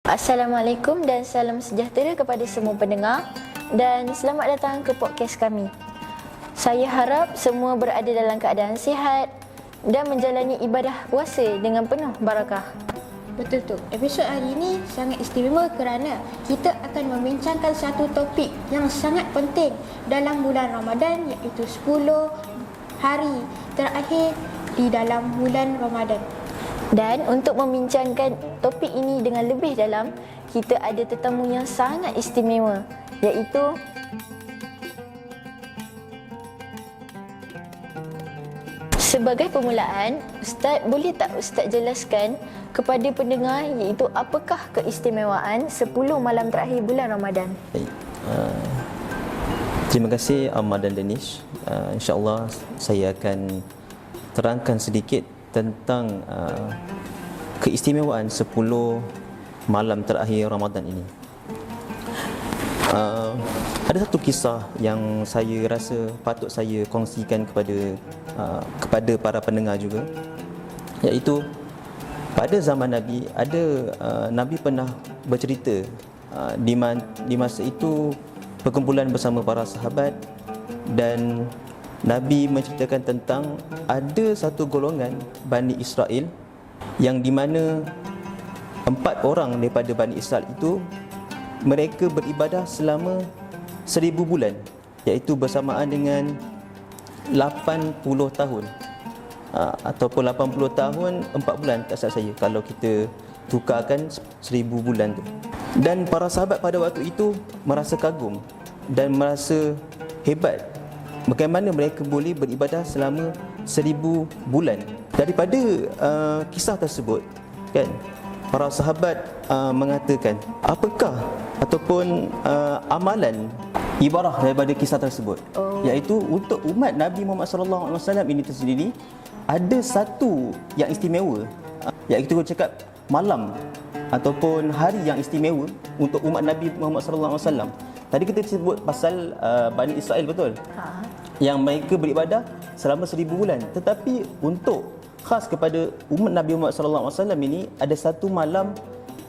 Assalamualaikum dan salam sejahtera kepada semua pendengar dan selamat datang ke podcast kami. Saya harap semua berada dalam keadaan sihat dan menjalani ibadah puasa dengan penuh barakah. Betul tu. Episod hari ini sangat istimewa kerana kita akan membincangkan satu topik yang sangat penting dalam bulan Ramadan, iaitu 10 hari terakhir di dalam bulan Ramadan. Dan untuk membincangkan topik ini dengan lebih dalam, kita ada tetamu yang sangat istimewa, iaitu sebagai permulaan, Ustaz, boleh tak Ustaz jelaskan kepada pendengar iaitu apakah keistimewaan 10 malam terakhir bulan Ramadan? Baik. Terima kasih Ahmad dan Danish. InsyaAllah saya akan terangkan sedikit tentang keistimewaan 10 malam terakhir Ramadan ini. Ada satu kisah yang saya rasa patut saya kongsikan kepada para pendengar juga, iaitu pada zaman Nabi Nabi pernah bercerita di masa itu perkumpulan bersama para sahabat, dan Nabi menceritakan tentang ada satu golongan Bani Israel yang di mana 4 orang daripada Bani Israel itu mereka beribadah selama 1000 bulan, iaitu bersamaan dengan 80 tahun ataupun 80 tahun 4 bulan, tak salah saya kalau kita tukarkan 1000 bulan tu. Dan para sahabat pada waktu itu merasa kagum dan merasa hebat bagaimana mereka boleh beribadah selama 1000 bulan. Daripada kisah tersebut, kan, para sahabat mengatakan, apakah ataupun amalan ibarah daripada kisah tersebut, iaitu untuk umat Nabi Muhammad SAW ini tersendiri ada satu yang istimewa, iaitu kita cakap malam ataupun hari yang istimewa untuk umat Nabi Muhammad SAW. Tadi kita sebut pasal Bani Israel, betul? Yang mereka beribadah selama 1000 bulan. Tetapi untuk khas kepada umat Nabi Muhammad SAW ini ada satu malam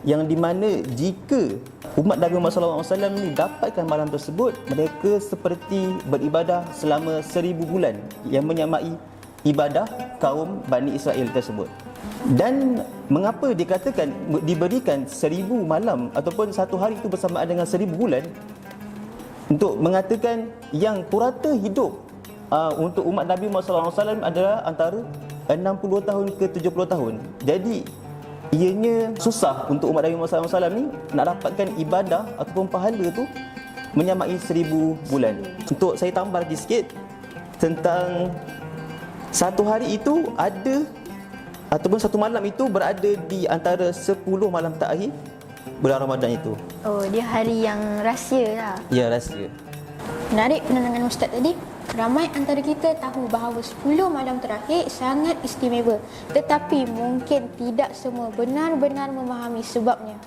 yang di mana jika umat Nabi Muhammad SAW ini dapatkan malam tersebut, mereka seperti beribadah selama 1000 bulan, yang menyamai ibadah kaum Bani Israel tersebut. Dan mengapa dikatakan diberikan 1000 malam ataupun satu hari itu bersamaan dengan 1000 bulan? Untuk mengatakan yang purata hidup untuk umat Nabi Muhammad SAW adalah antara 60 tahun ke 70 tahun. Jadi ianya susah untuk umat Nabi Muhammad SAW ni nak dapatkan ibadah ataupun pahala tu menyamai 1000 bulan. Untuk saya tambah lagi sikit tentang satu hari itu ada ataupun satu malam itu berada di antara 10 malam terakhir bulan Ramadan itu. Oh, dia hari yang rahsia lah. Ya, rahsia. Menarik penerangan Ustaz tadi. Ramai antara kita tahu bahawa 10 malam terakhir sangat istimewa, tetapi mungkin tidak semua benar-benar memahami sebabnya.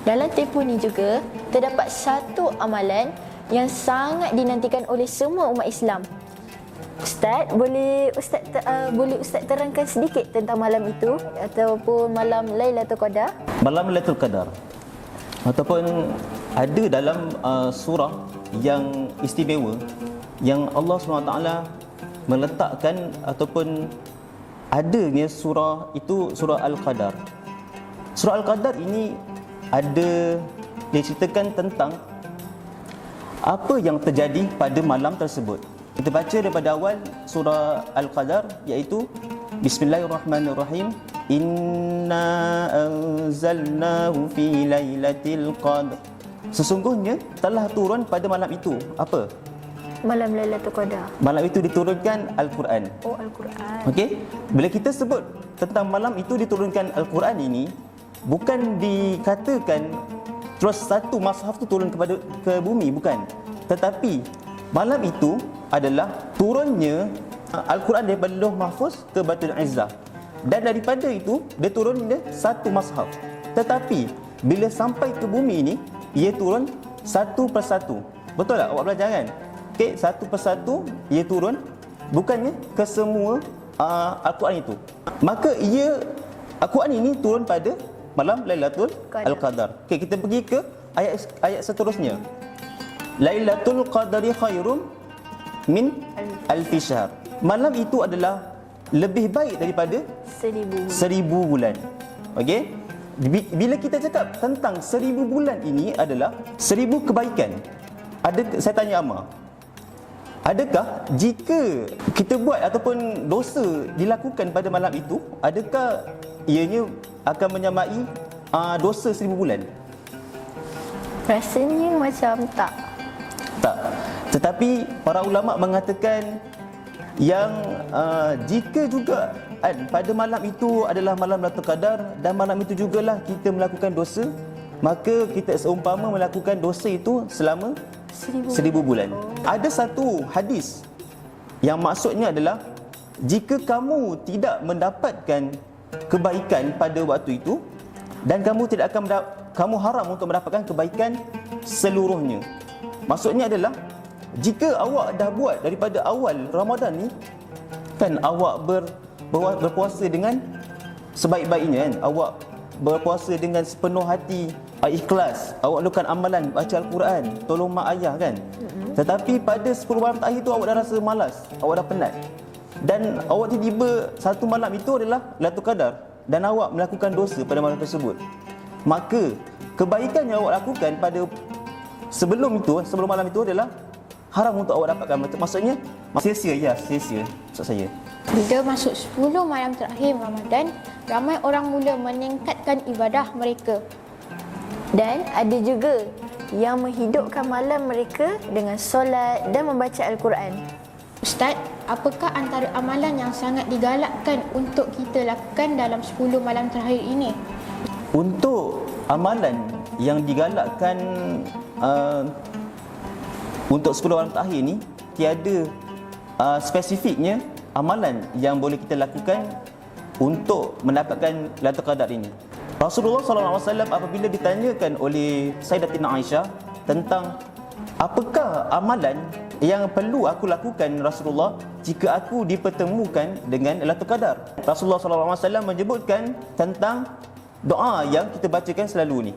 Dalam tempoh ni juga terdapat satu amalan yang sangat dinantikan oleh semua umat Islam. Ustaz, boleh Ustaz terangkan sedikit tentang malam itu ataupun malam Lailatul Qadar? Malam Lailatul Qadar ataupun ada dalam surah yang istimewa yang Allah SWT meletakkan ataupun adanya surah itu, surah Al-Qadar. Surah Al-Qadar ini ada diceritakan tentang apa yang terjadi pada malam tersebut. Kita baca daripada awal surah Al-Qadar, iaitu Bismillahirrahmanirrahim. Inna anzalnahu fi lailatul qadr. Sesungguhnya telah turun pada malam itu apa? Malam Lailatul Qadar. Malam itu diturunkan Al-Quran. Oh, Al-Quran. Okey, bila kita sebut tentang malam itu diturunkan Al-Quran ini, bukan dikatakan terus satu mushaf tu turun ke bumi, bukan. Tetapi malam itu adalah turunnya Al-Quran daripada Lauh Mahfuz ke Baitul Izzah. Dan daripada itu dia turunnya satu mushaf. Tetapi bila sampai ke bumi ini, ia turun satu persatu. Betul tak? Awak belajar kan? Okey, satu persatu ia turun, bukannya ke semua Al-Quran itu. Maka Al-Quran ini turun pada malam Lailatul Qadar. Okey, kita pergi ke ayat seterusnya. Lailatul Qadari khairum min alfi syahr. Malam itu adalah lebih baik daripada 1000 bulan. Okey? Bila kita cakap tentang 1000 bulan ini adalah 1000 kebaikan. Saya tanya Amma, adakah jika kita buat ataupun dosa dilakukan pada malam itu, adakah ianya akan menyamai dosa 1000 bulan? Rasanya macam tak. Tak. Tetapi para ulama mengatakan yang jika juga pada malam itu adalah malam Lailatul Qadar dan malam itu jugalah kita melakukan dosa, maka kita seumpama melakukan dosa itu selama 1000 bulan. Ada satu hadis yang maksudnya adalah jika kamu tidak mendapatkan kebaikan pada waktu itu dan kamu tidak akan kamu haram untuk mendapatkan kebaikan seluruhnya. Maksudnya adalah jika awak dah buat daripada awal Ramadan ni, kan awak berpuasa dengan sebaik-baiknya, kan awak berpuasa dengan sepenuh hati, ikhlas, awak lakukan amalan baca Al-Quran, tolong mak ayah, kan. Tetapi pada 10 malam terakhir tu awak dah rasa malas, awak dah penat, dan awak tiba-tiba satu malam itu adalah Lailatul Qadar dan awak melakukan dosa pada malam tersebut, maka kebaikan yang awak lakukan pada sebelum malam itu adalah haram untuk awak dapatkan. Maksudnya sia-sia, sia-sia maksud saya. Bila masuk 10 malam terakhir Ramadan, ramai orang mula meningkatkan ibadah mereka. Dan ada juga yang menghidupkan malam mereka dengan solat dan membaca Al-Quran. Ustaz, apakah antara amalan yang sangat digalakkan untuk kita lakukan dalam 10 malam terakhir ini? Untuk amalan yang digalakkan untuk 10 malam terakhir ni, tiada spesifiknya amalan yang boleh kita lakukan untuk mendapatkan Lailatul Qadar ini. Rasulullah SAW apabila ditanyakan oleh Sayyidatina Aisyah tentang apakah amalan yang perlu aku lakukan Rasulullah jika aku dipertemukan dengan Lailatul Qadar, Rasulullah SAW menyebutkan tentang doa yang kita bacakan selalu ni.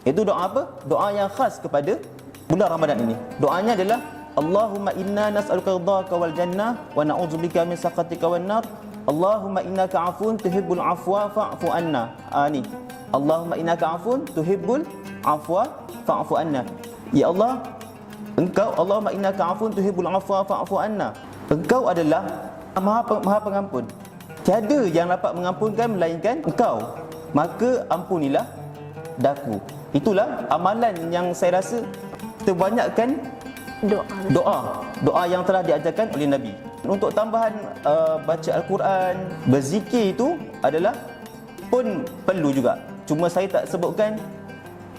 Itu doa apa? Doa yang khas kepada bulan Ramadan ini. Doanya adalah Allahumma inna nas'aluka ridhaka wal jannah wa na'udzubika min sakhatika wan nar. Allahumma innaka 'afuwun tuhibbul 'afwa fa'fu anna. Ni. Allahumma innaka 'afuwun tuhibbul 'afwa fa'fu anna. Ya Allah, Allahumma innaka 'afuwun tuhibbul 'afwa fa'fu anna. Engkau adalah Maha Pengampun. Tiada yang dapat mengampunkan melainkan Engkau. Maka ampunilah daku. Itulah amalan yang saya rasa kita banyakkan doa yang telah diajarkan oleh Nabi. Untuk tambahan baca Al-Quran, berzikir itu adalah pun perlu juga. Cuma saya tak sebutkan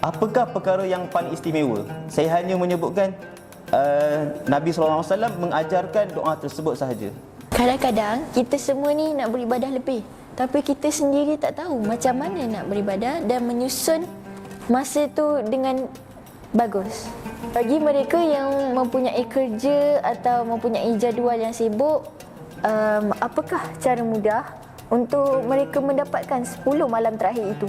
apakah perkara yang paling istimewa. Saya hanya menyebutkan Nabi SAW mengajarkan doa tersebut sahaja. Kadang-kadang kita semua ni nak beribadah lebih, tapi kita sendiri tak tahu macam mana nak beribadah dan menyusun masa tu dengan bagus. Bagi mereka yang mempunyai kerja atau mempunyai jadual yang sibuk, apakah cara mudah untuk mereka mendapatkan 10 malam terakhir itu?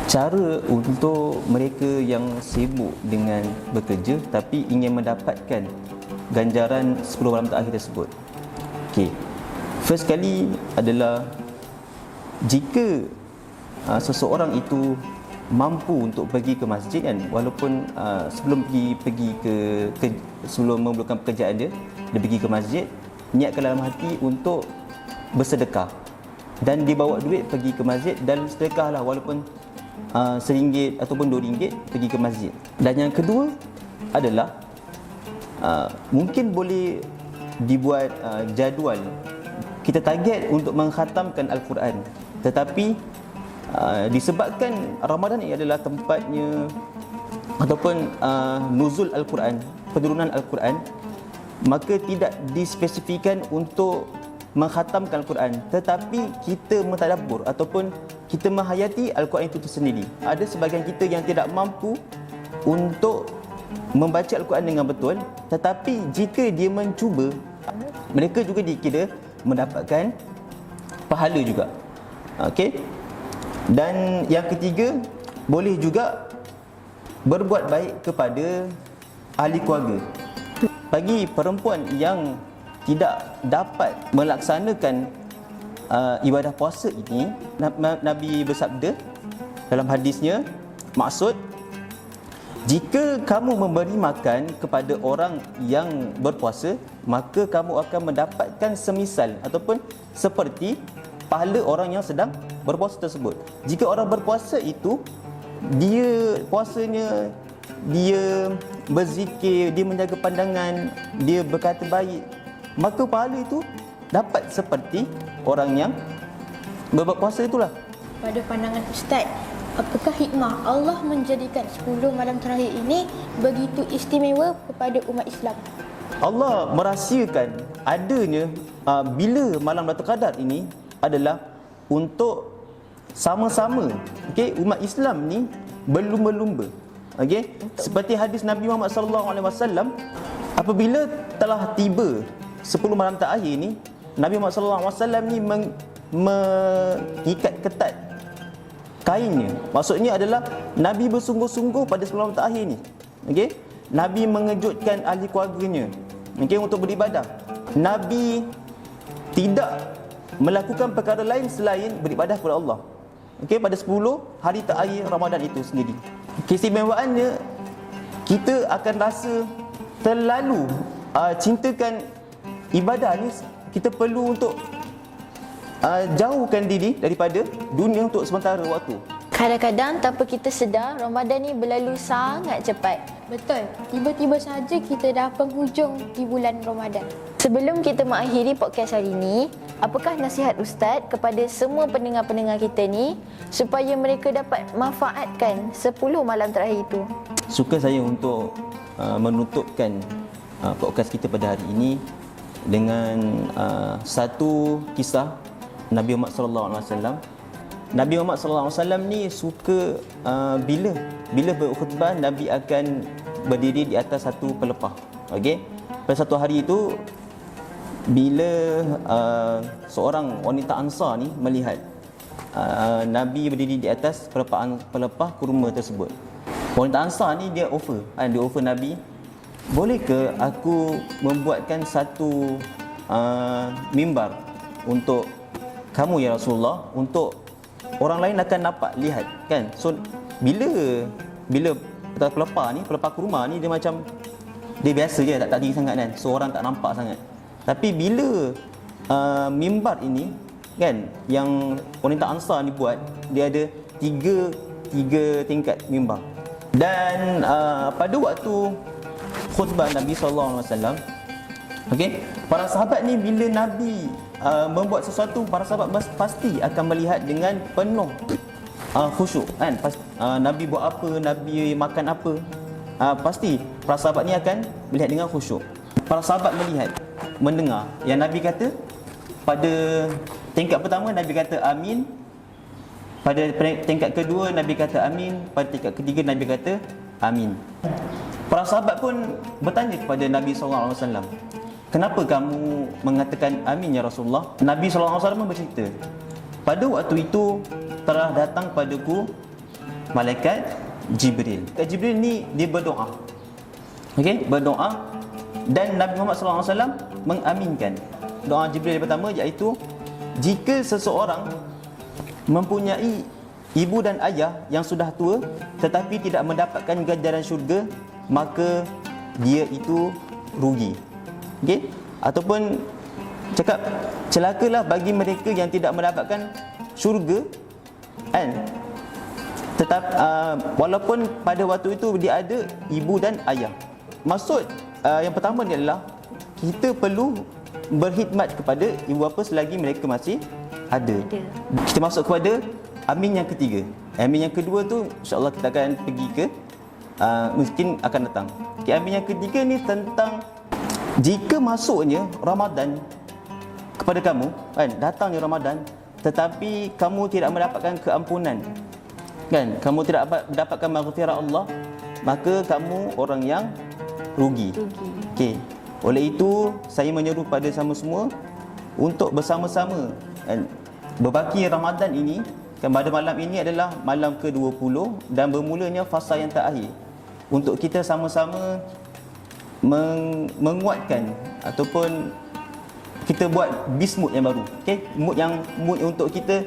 Cara untuk mereka yang sibuk dengan bekerja tapi ingin mendapatkan ganjaran 10 malam terakhir tersebut. Okey. First kali adalah jika seseorang itu mampu untuk pergi ke masjid, kan, walaupun sebelum sebelum memulakan pekerjaan dia pergi ke masjid, niatkan dalam hati untuk bersedekah dan dibawa duit pergi ke masjid dan sedekahlah walaupun RM1 ataupun RM2 pergi ke masjid. Dan yang kedua adalah mungkin boleh dibuat jadual. Kita target untuk mengkhatamkan Al-Quran, tetapi disebabkan Ramadan ini adalah tempatnya ataupun nuzul Al-Quran, penurunan Al-Quran, maka tidak dispesifikan untuk mengkhatamkan Al-Quran, tetapi kita mentadabbur ataupun kita menghayati Al-Quran itu sendiri. Ada sebahagian kita yang tidak mampu untuk membaca Al-Quran dengan betul, tetapi jika dia mencuba, mereka juga dikira mendapatkan pahala juga. Okey. Dan yang ketiga, boleh juga berbuat baik kepada ahli keluarga. Bagi perempuan yang tidak dapat melaksanakan ibadah puasa ini, Nabi bersabda dalam hadisnya, maksud, jika kamu memberi makan kepada orang yang berpuasa, maka kamu akan mendapatkan semisal ataupun seperti pahala orang yang sedang berpuasa tersebut. Jika orang berpuasa itu, dia puasanya, dia berzikir, dia menjaga pandangan, dia berkata baik, maka pahala itu dapat seperti orang yang berpuasa itulah. Pada pandangan Ustaz, apakah hikmah Allah menjadikan 10 malam terakhir ini begitu istimewa kepada umat Islam? Allah merahsiakan adanya bila malam Lailatul Qadar ini adalah untuk sama-sama, umat Islam ni berlumba-lumba. Seperti hadis Nabi Muhammad SAW, apabila telah tiba 10 malam terakhir ni, Nabi Muhammad SAW ni mengikat ketat kainnya. Maksudnya adalah Nabi bersungguh-sungguh pada 10 malam terakhir ni. Nabi mengejutkan ahli keluarganya untuk beribadah. Nabi tidak melakukan perkara lain selain beribadah kepada Allah. Pada 10 hari terakhir Ramadan itu sendiri. Keistimewaannya, kita akan rasa terlalu cintakan ibadah ni. Kita perlu untuk jauhkan diri daripada dunia untuk sementara waktu. Kadang-kadang tanpa kita sedar, Ramadan ni berlalu sangat cepat. Betul, tiba-tiba saja kita dah penghujung di bulan Ramadan. Sebelum kita mengakhiri podcast hari ini, apakah nasihat Ustaz kepada semua pendengar-pendengar kita ni supaya mereka dapat manfaatkan 10 malam terakhir itu? Suka saya untuk menutupkan podcast kita pada hari ini dengan satu kisah Nabi Muhammad SAW. Nabi Muhammad SAW ni suka bila berkhutbah, Nabi akan berdiri di atas satu pelepah. Pada satu hari itu, bila seorang wanita Ansar ni melihat Nabi berdiri di atas pelepah kurma tersebut, wanita Ansar ni dia offer Nabi, boleh ke aku membuatkan satu mimbar untuk kamu ya Rasulullah, untuk orang lain akan dapat lihat kan. So bila pelepah kurma ni dia macam dia biasa je, tak tinggi sangat kan, so orang tak nampak sangat. Tapi bila mimbar ini kan yang wanita Ansar ni buat, dia ada tiga tingkat mimbar. Dan pada waktu khutbah Nabi sallallahu alaihi wasallam, para sahabat ni bila Nabi membuat sesuatu, para sahabat pasti akan melihat dengan penuh khusyuk kan. Nabi buat apa, Nabi makan apa, pasti para sahabat ni akan melihat dengan khusyuk. Para sahabat melihat, mendengar yang Nabi kata. Pada tingkat pertama Nabi kata amin, pada tingkat kedua Nabi kata amin, pada tingkat ketiga Nabi kata amin. Para sahabat pun bertanya kepada Nabi SAW, kenapa kamu mengatakan amin ya Rasulullah? Nabi SAW bercerita, pada waktu itu telah datang padaku malaikat Jibril. Jibril ni dia berdoa, berdoa, dan Nabi Muhammad SAW mengaminkan. Doa Jibril yang pertama iaitu, jika seseorang mempunyai ibu dan ayah yang sudah tua tetapi tidak mendapatkan ganjaran syurga, maka dia itu rugi. Ataupun cakap, celakalah bagi mereka yang tidak mendapatkan syurga kan, tetap walaupun pada waktu itu dia ada ibu dan ayah. Maksud yang pertama ni adalah kita perlu berkhidmat kepada ibu bapa selagi mereka masih ada. Kita masuk kepada amin yang ketiga. Amin yang kedua tu insya-Allah kita akan pergi ke mungkin akan datang. Amin yang ketiga ni tentang jika masuknya Ramadan kepada kamu kan, datangnya Ramadan tetapi kamu tidak mendapatkan keampunan kan, kamu tidak mendapatkan maghfirah Allah, maka kamu orang yang rugi. Oleh itu saya menyeru pada sama semua untuk bersama-sama berbaki Ramadan ini Kan pada malam ini adalah malam ke-20 dan bermulanya fasa yang terakhir untuk kita sama-sama menguatkan ataupun kita buat bismut yang baru. Okey, mood untuk kita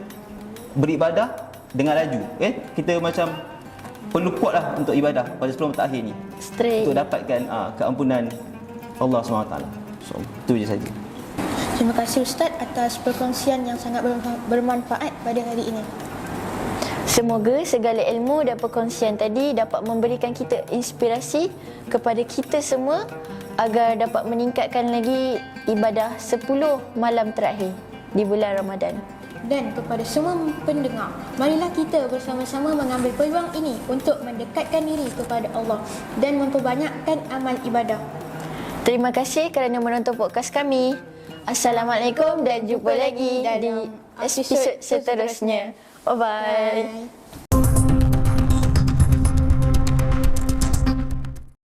beribadah dengan laju. Kita macam perlu kuatlah untuk ibadah pada 10 terakhir ni. Straight. Untuk dapatkan keampunan Allah SWT. So, itu je saja. Terima kasih Ustaz atas perkongsian yang sangat bermanfaat pada hari ini. Semoga segala ilmu dan perkongsian tadi dapat memberikan kita inspirasi kepada kita semua agar dapat meningkatkan lagi ibadah 10 malam terakhir di bulan Ramadan. Dan kepada semua pendengar, marilah kita bersama-sama mengambil peluang ini untuk mendekatkan diri kepada Allah dan memperbanyakkan amal ibadah. Terima kasih kerana menonton podcast kami. Assalamualaikum dan jumpa lagi di episod seterusnya. Bye-bye. Bye.